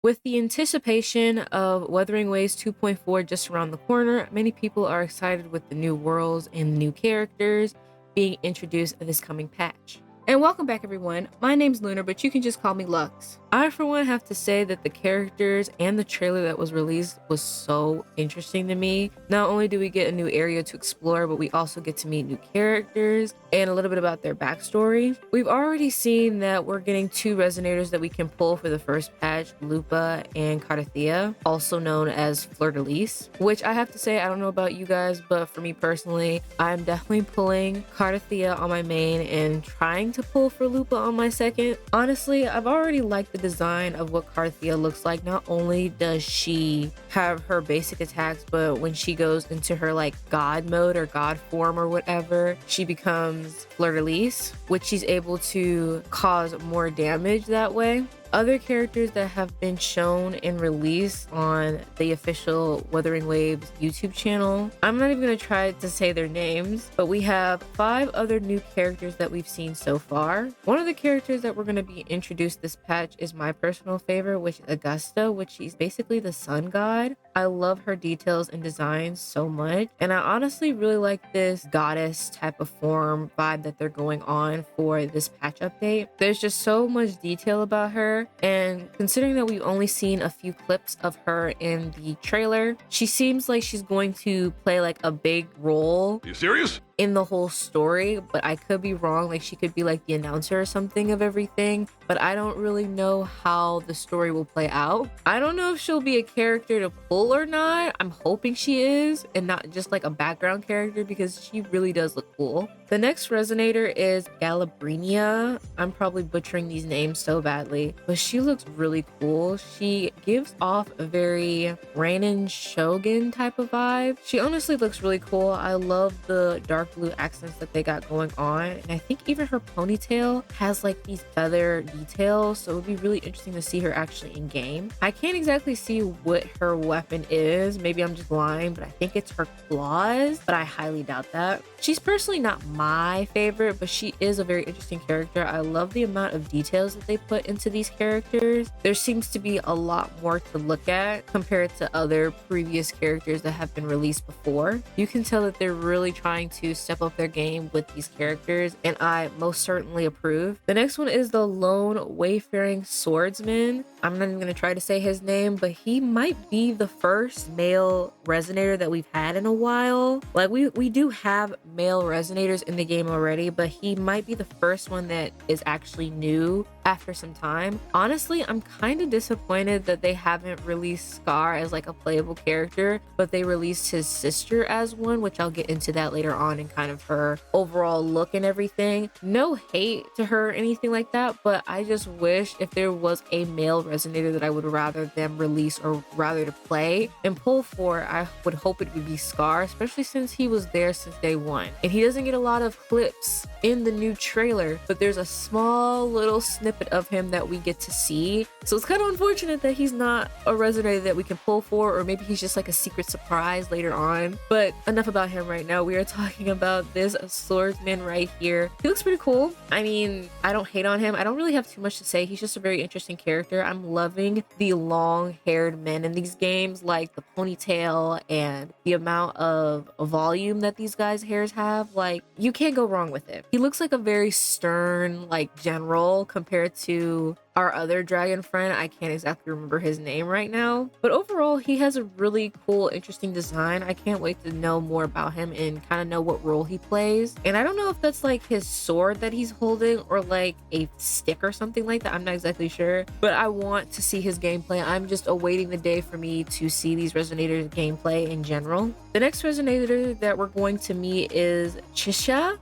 With the anticipation of Wuthering Waves 2.4 just around the corner, many people are excited with the new worlds and new characters being introduced in this coming patch. And welcome back everyone, my name's Lunar, but you can just call me Lux. I for one have to say that the characters and the trailer that was released was so interesting to me. Not only do we get a new area to explore, but we also get to meet new characters and a little bit about their backstory. We've already seen that we're getting two resonators that we can pull for the first patch, Lupa and Cardathea, also known as Fleur-de-Lis, which I have to say, I don't know about you guys, but for me personally, I'm definitely pulling Cardathea on my main and trying to pull for Lupa on my second. Honestly, I've already liked the design of what Cardathea looks like. Not only does she have her basic attacks, but when she goes into her like god mode or god form or whatever, she becomes Fleur-de-Lis, which she's able to cause more damage that way. Other characters that have been shown and released on the official Wuthering Waves YouTube channel, I'm not even going to try to say their names, but we have 5 other new characters that we've seen so far. One of the characters that we're going to be introduced this patch is my personal favorite, which is Augusta, which she's basically the sun god. I love her details and designs so much, and I honestly really like this goddess type of form vibe that they're going on for this patch update. There's just so much detail about her, and considering that we've only seen a few clips of her in the trailer, she seems like she's going to play like a big role. Are you serious? In the whole story, but I could be wrong. Like she could be like the announcer or something of everything, but I don't really know how the story will play out. I don't know if she'll be a character to pull or not. I'm hoping she is and not just like a background character, because she really does look cool. The next resonator is Galabrinia. I'm probably butchering these names so badly, but she looks really cool. She gives off a very Rainin Shogun type of vibe. She honestly looks really cool. I love the dark blue accents that they got going on, and I think even her ponytail has like these feather details, so it would be really interesting to see her actually in game. I can't exactly see what her weapon is, maybe I'm just lying, but I think it's her claws, but I highly doubt that. She's personally not my favorite, but she is a very interesting character. I love the amount of details that they put into these characters. There seems to be a lot more to look at compared to other previous characters that have been released before. You can tell that they're really trying to step up their game with these characters, and I most certainly approve. The next one is the Lone Wayfaring Swordsman. I'm not even going to try to say his name, but he might be the first male resonator that we've had in a while. Like we do have male resonators in the game already, but he might be the first one that is actually new after some time. Honestly, I'm kind of disappointed that they haven't released Scar as like a playable character, but they released his sister as one, which I'll get into that later on in kind of her overall look and everything. No hate to her or anything like that, but I just wish if there was a male resonator that I would rather them release or rather to play and pull for, I would hope it would be Scar, especially since he was there since day one. And he doesn't get a lot of clips in the new trailer, but there's a small little snippet of him that we get to see. So it's kind of unfortunate that he's not a resonator that we can pull for, or maybe he's just like a secret surprise later on. But enough about him right now. We are talking about this swordsman right here. He looks pretty cool. I mean, I don't hate on him. I don't really have too much to say. He's just a very interesting character. I'm loving the long-haired men in these games, like the ponytail and the amount of volume that these guys' hairs have. Like, you can't go wrong with it. He looks like a very stern, like, general compared to our other dragon friend. I can't exactly remember his name right now, but overall he has a really cool, interesting design. I can't wait to know more about him and kind of know what role he plays. And I don't know if that's like his sword that he's holding or like a stick or something like that. I'm not exactly sure, but I want to see his gameplay. I'm just awaiting the day for me to see these resonators gameplay in general. The next resonator that we're going to meet is Chisha.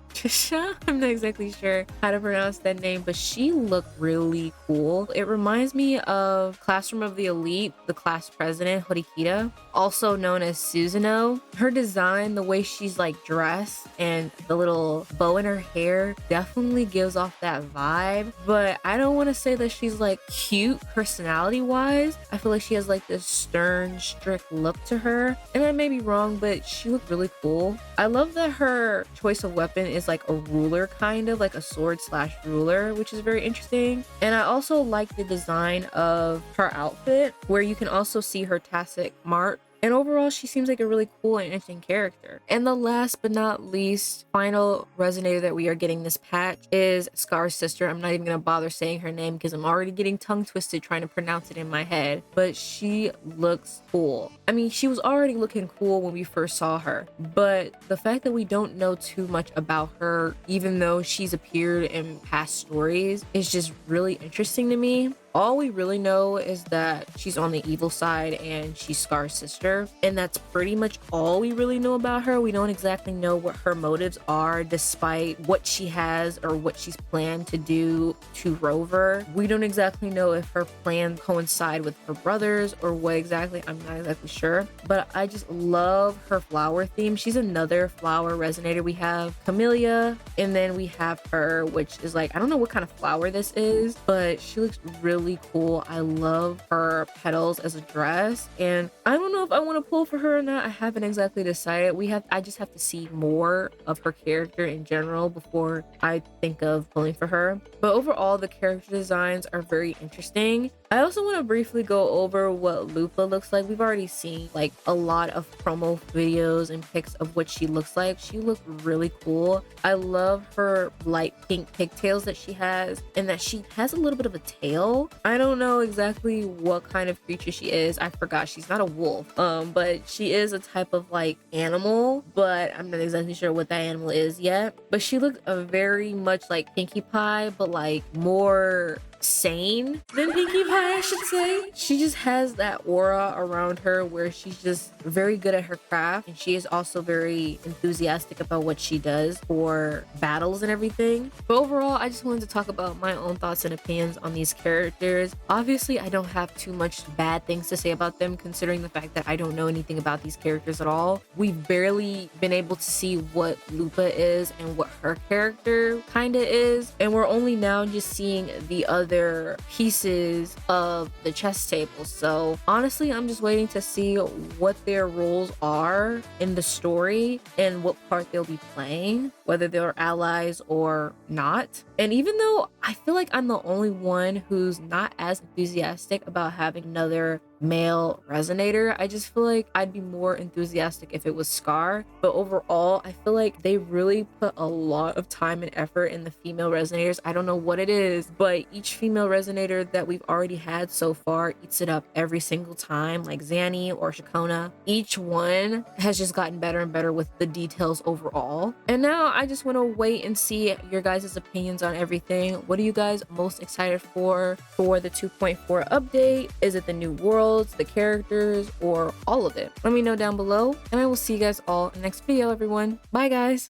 I'm not exactly sure how to pronounce that name, but she looked really cool. It reminds me of Classroom of the Elite, the class president, Horikita, also known as Susanoo. Her design, the way she's like dressed and the little bow in her hair definitely gives off that vibe, but I don't want to say that she's like cute personality wise. I feel like she has like this stern, strict look to her, and I may be wrong, but she looked really cool. I love that her choice of weapon is like a ruler, kind of like a sword slash ruler, which is very interesting. And I also like the design of her outfit, where you can also see her tacit mark. And overall, she seems like a really cool and interesting character. And the last but not least final resonator that we are getting this patch is Scar's sister. I'm not even gonna bother saying her name because I'm already getting tongue twisted trying to pronounce it in my head. But she looks cool. I mean, she was already looking cool when we first saw her. But the fact that we don't know too much about her, even though she's appeared in past stories, is just really interesting to me. All we really know is that she's on the evil side and she's Scar's sister. And that's pretty much all we really know about her. We don't exactly know what her motives are, despite what she has or what she's planned to do to Rover. We don't exactly know if her plans coincide with her brothers or what exactly. I'm not exactly sure. But I just love her flower theme. She's another flower resonator. We have Camellia, and then we have her, which is like, I don't know what kind of flower this is, but she looks really cool. I love her petals as a dress, and I don't know if I want to pull for her or not. I haven't exactly decided. I just have to see more of her character in general before I think of pulling for her. But overall, the character designs are very interesting. I also want to briefly go over what Lupa looks like. We've already seen like a lot of promo videos and pics of what she looks like. She looks really cool. I love her light pink pigtails that she has, and that she has a little bit of a tail. I don't know exactly what kind of creature she is. I forgot. She's not a wolf, but she is a type of like animal, but I'm not exactly sure what that animal is yet. But she looks very much like Pinkie Pie, but like more sane than Pinkie Pie, I should say. She just has that aura around her where she's just very good at her craft, and she is also very enthusiastic about what she does for battles and everything. But overall, I just wanted to talk about my own thoughts and opinions on these characters. Obviously, I don't have too much bad things to say about them, considering the fact that I don't know anything about these characters at all. We've barely been able to see what Lupa is and what her character kind of is, and we're only now just seeing the other pieces of the chess table. So honestly, I'm just waiting to see what their roles are in the story and what part they'll be playing, whether they're allies or not. And even though I feel like I'm the only one who's not as enthusiastic about having another male resonator, I just feel like I'd be more enthusiastic if it was Scar. But overall, I feel like they really put a lot of time and effort in the female resonators. I don't know what it is, but each female resonator that we've already had so far eats it up every single time, like Zanny or Shakona. Each one has just gotten better and better with the details overall. And now I just want to wait and see your guys' opinions on everything. What are you guys most excited for the 2.4 update? Is it the new worlds, the characters, or all of it? Let me know down below, and I will see you guys all in the next video, everyone. Bye, guys.